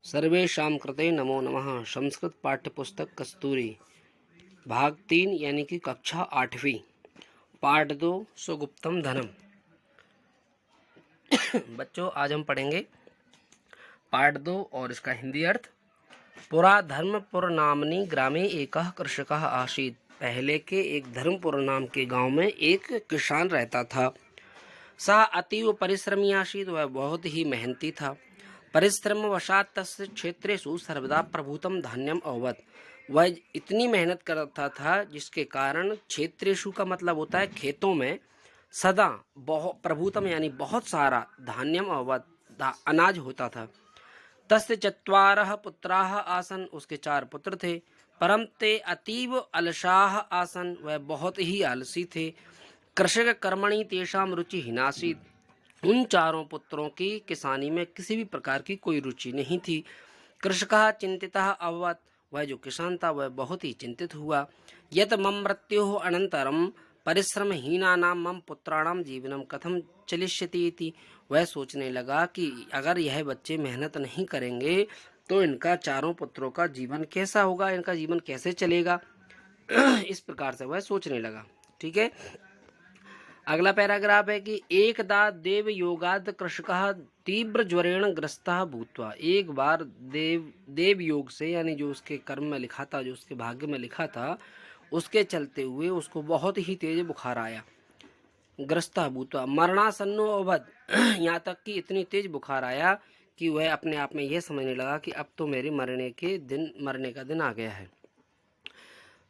सर्वेषां कृते नमो नमः। संस्कृत पाठ्यपुस्तक कस्तूरी भाग 3 यानी कि कक्षा 8वीं पाठ 2 सुगुप्तम धनम। बच्चों, आज हम पढ़ेंगे पाठ 2 और इसका हिंदी अर्थ। पुरा धर्मपुर नामनी ग्रामे एकः कृषकः आसीत्। पहले के एक धर्मपुर नाम के गांव में एक किसान रहता था। सः अतीव परिश्रमी आसीत्। वह बहुत ही मेहनती था। परिश्रम वशात तस्य क्षेत्रेषु सर्वदा प्रभुतम धान्यम अभवत्। वह इतनी मेहनत करता था जिसके कारण क्षेत्रेषु का मतलब होता है खेतों में सदा बहुत प्रभुतम यानी बहुत सारा धान्यम अभवत् अनाज होता था। तस्य चत्वारः पुत्राः आसन्। उसके 4 पुत्र थे। परम ते अतीव अलसाः आसन्। वह बहुत ही आलसी थे। कृषक कर्मणि तेषां रुचि हिनासीत्। उन 4 पुत्रों की किसानी में किसी भी प्रकार की कोई रुचि नहीं थी। कृषकः चिंतितः अभवत्। वह जो किसान था वह बहुत ही चिंतित हुआ। यत मम मृत्योः अनंतरम परिश्रमहीनानां मम पुत्राणां जीवनं कथं चलिष्यति इति। वह सोचने लगा कि अगर यह बच्चे मेहनत नहीं करेंगे तो इनका 4 पुत्रों का जीवन कैसा होगा, इनका जीवन कैसे चलेगा। इस प्रकार से वह सोचने लगा। ठीक है, अगला पैराग्राफ है कि एकदा देव योगाद कृषकः तीव्र ज्वरेण ग्रस्तः भूत्वा। एक बार देव योग से यानी जो उसके कर्म में लिखा था, जो उसके भाग्य में लिखा था, उसके चलते हुए उसको बहुत ही तेज बुखार आया। ग्रस्तः भूत्वा मरणासन्नो अभवत्। यहाँ तक कि इतनी तेज बुखार आया कि वह अपने आप में यह समझने लगा कि अब तो मेरे मरने का दिन आ गया है,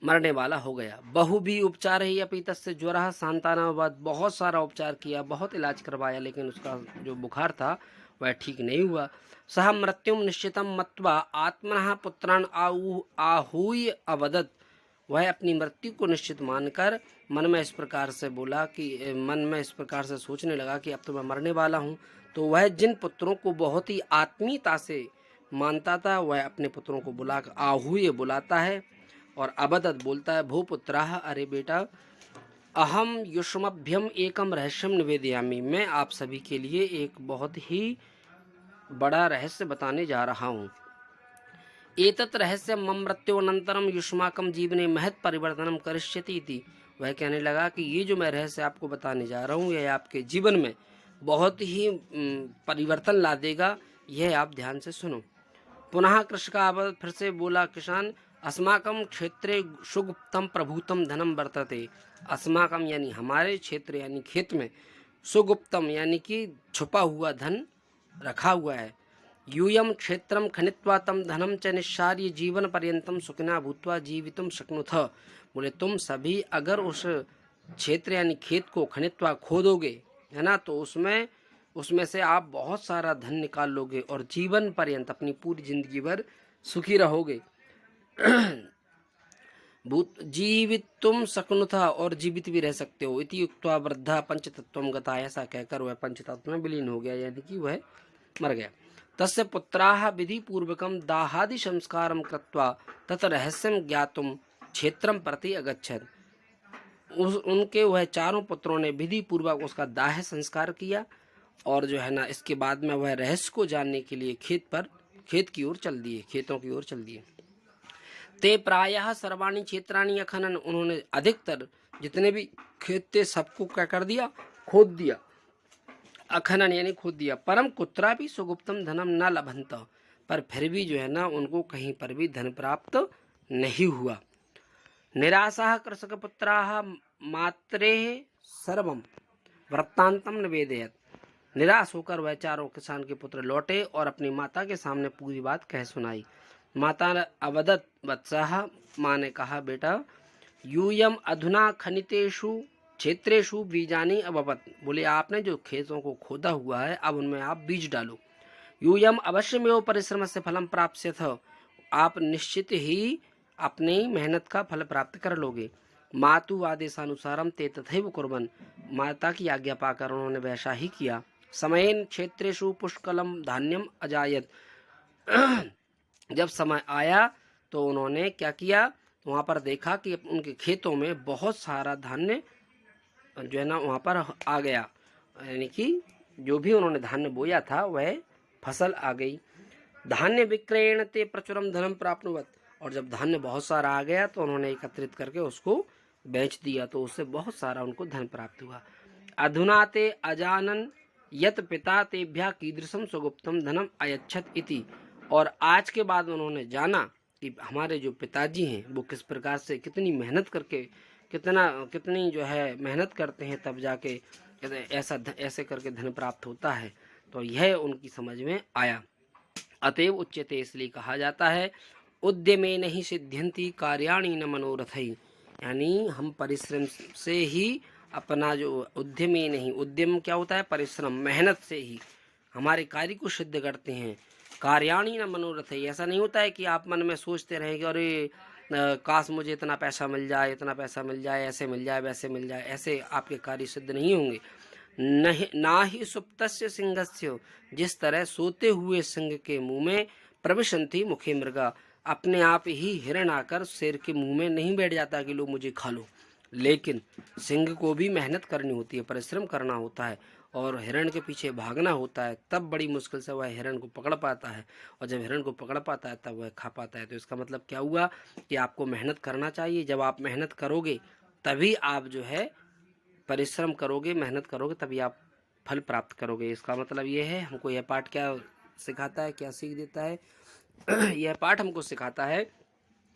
मरने वाला हो गया। बहु भी उपचार ही अपी तस्य ज्वरः शांतानावत्। बहुत सारा उपचार किया, बहुत इलाज करवाया, लेकिन उसका जो बुखार था वह ठीक नहीं हुआ। सह मृत्युम निश्चितम मत्वा आत्मनः पुत्रान आहूय अवदत्। वह अपनी मृत्यु को निश्चित मानकर मन में इस प्रकार से सोचने लगा कि अब तो मैं मरने वाला हूँ। तो वह जिन पुत्रों को बहुत ही आत्मीयता से मानता था वह अपने पुत्रों को बुलाकर आहूय बुलाता है और अबदत बोलता है। भूपुत्राः, अरे बेटा, अहम युष्मभ्यम एकम रहस्यम निवेदयामि। मैं आप सभी के लिए एक बहुत ही बड़ा रहस्य बताने जा रहा हूँ। एतत् रहस्यम मम मृत्योनंतरम युष्माकम जीवने महत् परिवर्तनम करिष्यति इति। वह कहने लगा कि ये जो मैं रहस्य आपको बताने जा रहा हूँ यह आपके जीवन में बहुत ही परिवर्तन ला देगा। यह आप ध्यान से सुनो। पुनः कृषक फिर से बोला किसान, अस्माकम क्षेत्रे सुगुप्तम प्रभुतम धनम वर्तते। अस्माकम यानी हमारे क्षेत्र यानी खेत में, सुगुप्तम यानी कि छुपा हुआ धन रखा हुआ है। यूयम क्षेत्रम खनित्वा तम धनम च निस्सार्य जीवन पर्यंतम सुखिना भूत्वा जीवितुम शक्नुथ। बोले तुम सभी अगर उस क्षेत्र यानी खेत को खनित्वा खोदोगे, है ना, तो उसमें से आप बहुत सारा धन निकाल लोगे और जीवन पर्यंत अपनी पूरी जिंदगी भर सुखी रहोगे। जीवित तुम शक्नुथा, और जीवित भी रह सकते हो। इति युक्त्वा वृद्धा पंचतत्वम गता। ऐसा कहकर वह पंचतत्व में विलीन हो गया, यानी कि वह मर गया। तस्य पुत्राः विधि पूर्वकम दाहादि संस्कारम कृत्वा तत रहस्यम ज्ञातुम क्षेत्रम प्रति अगच्छत्। उनके वह 4 पुत्रों ने विधि पूर्वक उसका दाह संस्कार किया और जो है ना, इसके बाद में वह रहस्य को जानने के लिए खेतों की ओर चल दिए। ते प्रायः सर्वाणि क्षेत्राणि अखनन। उन्होंने अधिकतर जितने भी खेत थे सबको क्या कर दिया, खोद दिया। अखनन यानी खोद दिया। परम कुत्रापि सुगुप्तम धनम न लभंत। पर फिर भी जो है ना, उनको कहीं पर भी धन प्राप्त नहीं हुआ। निराशाः कृषकपुत्राः मात्रेः सर्वं वृत्तांतम निवेदयत्। निराश होकर वह 4 किसान के पुत्र लौटे और अपनी माता के सामने पूरी बात कह सुनाई। माता अवदत् वत्सः, माँ ने कहा, बेटा, यूयम अधुना खनितेषु क्षेत्रेषु बीजानि अभवत्। बोले आपने जो खेतों को खोदा हुआ है अब उनमें आप बीज डालो। यूयम अवश्यमेव परिश्रम से फलम प्राप्स्यथ। आप निश्चित ही अपनी मेहनत का फल प्राप्त कर लोगे। मातु आदेशानुसारम ते तथैव कुर्वन्। माता की आज्ञा पाकर उन्होंने वैसा ही किया। समयेन क्षेत्रेषु पुष्कलम धान्यम अजायत। जब समय आया तो उन्होंने क्या किया, वहाँ पर देखा कि उनके खेतों में बहुत सारा धान्य जो है ना वहाँ पर आ गया, यानी कि जो भी उन्होंने धान्य बोया था वह फसल आ गई। धान्य विक्रयण ते प्रचुरम धनम प्राप्नुवत, और जब धान्य बहुत सारा आ गया तो उन्होंने एकत्रित करके उसको बेच दिया, तो उससे बहुत सारा उनको धन प्राप्त हुआ। अधुना ते अजानन यत पिता तेभ्या कीदृशम सुगुप्तम धनम अयच्छत इति, और आज के बाद उन्होंने जाना कि हमारे जो पिताजी हैं वो किस प्रकार से कितनी मेहनत करके कितनी जो है मेहनत करते हैं, तब जाके ऐसे करके धन प्राप्त होता है। तो यह उनकी समझ में आया। अतएव उच्यते, इसलिए कहा जाता है उद्यमे नहीं सिद्ध्यन्ति कार्याणि न मनोरथै, यानी हम परिश्रम से ही अपना जो उद्यमे नहीं, उद्यम क्या होता है, परिश्रम, मेहनत से ही हमारे कार्य को सिद्ध करते हैं। कार्याणि न मनोरथै, ऐसा नहीं होता है कि आप मन में सोचते रहें कि अरे काश मुझे इतना पैसा मिल जाए, इतना पैसा मिल जाए, ऐसे मिल जाए, वैसे मिल जाए, ऐसे आपके कार्य सिद्ध नहीं होंगे। नहीं ना ही सुप्तस्य सिंहस्य, जिस तरह सोते हुए सिंह के मुंह में प्रविशन्ति मुखे मृगा, अपने आप ही हिरण आकर शेर के मुंह में नहीं बैठ जाता कि लो मुझे खा लो, लेकिन सिंह को भी मेहनत करनी होती है, परिश्रम करना होता है और हिरण के पीछे भागना होता है, तब बड़ी मुश्किल से वह हिरण को पकड़ पाता है, और जब हिरण को पकड़ पाता है तब वह खा पाता है। तो इसका मतलब क्या हुआ कि आपको मेहनत करना चाहिए। जब आप मेहनत करोगे तभी आप जो है परिश्रम करोगे, मेहनत करोगे, तभी आप फल प्राप्त करोगे। इसका मतलब ये है, हमको यह पाठ क्या सिखाता है, क्या सीख देता है यह पाठ हमको सिखाता है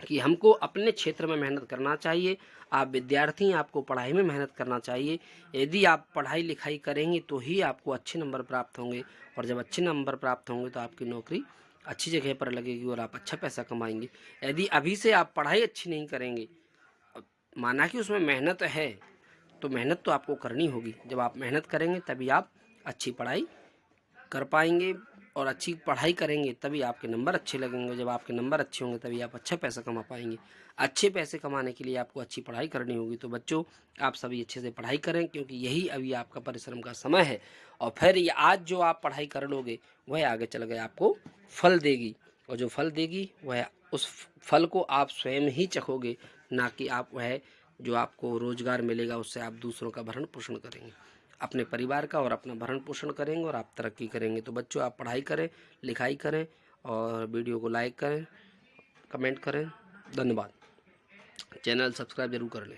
कि हमको अपने क्षेत्र में मेहनत करना चाहिए। आप विद्यार्थी हैं, आपको पढ़ाई में मेहनत करना चाहिए। यदि आप पढ़ाई लिखाई करेंगे तो ही आपको अच्छे नंबर प्राप्त होंगे, और जब अच्छे नंबर प्राप्त होंगे तो आपकी नौकरी अच्छी जगह पर लगेगी और आप अच्छा पैसा कमाएंगे। यदि अभी से आप पढ़ाई अच्छी नहीं करेंगे, माना कि उसमें मेहनत है, तो मेहनत तो आपको करनी होगी। जब आप मेहनत करेंगे तभी आप अच्छी पढ़ाई कर पाएंगे, और अच्छी पढ़ाई करेंगे तभी आपके नंबर अच्छे लगेंगे। जब आपके नंबर अच्छे होंगे तभी आप अच्छा पैसा कमा पाएंगे। अच्छे पैसे कमाने के लिए आपको अच्छी पढ़ाई करनी होगी। तो बच्चों, आप सभी अच्छे से पढ़ाई करें, क्योंकि यही अभी आपका परिश्रम का समय है, और फिर ये आज जो आप पढ़ाई कर लोगे वह आगे चल गए आपको फल देगी, और जो फल देगी वह उस फल को आप स्वयं ही चखोगे, ना कि आप वह जो आपको रोजगार मिलेगा उससे आप दूसरों का भरण पोषण करेंगे, अपने परिवार का और अपना भरण पोषण करेंगे और आप तरक्की करेंगे। तो बच्चों, आप पढ़ाई करें, लिखाई करें, और वीडियो को लाइक करें, कमेंट करें। धन्यवाद। चैनल सब्सक्राइब जरूर कर लें।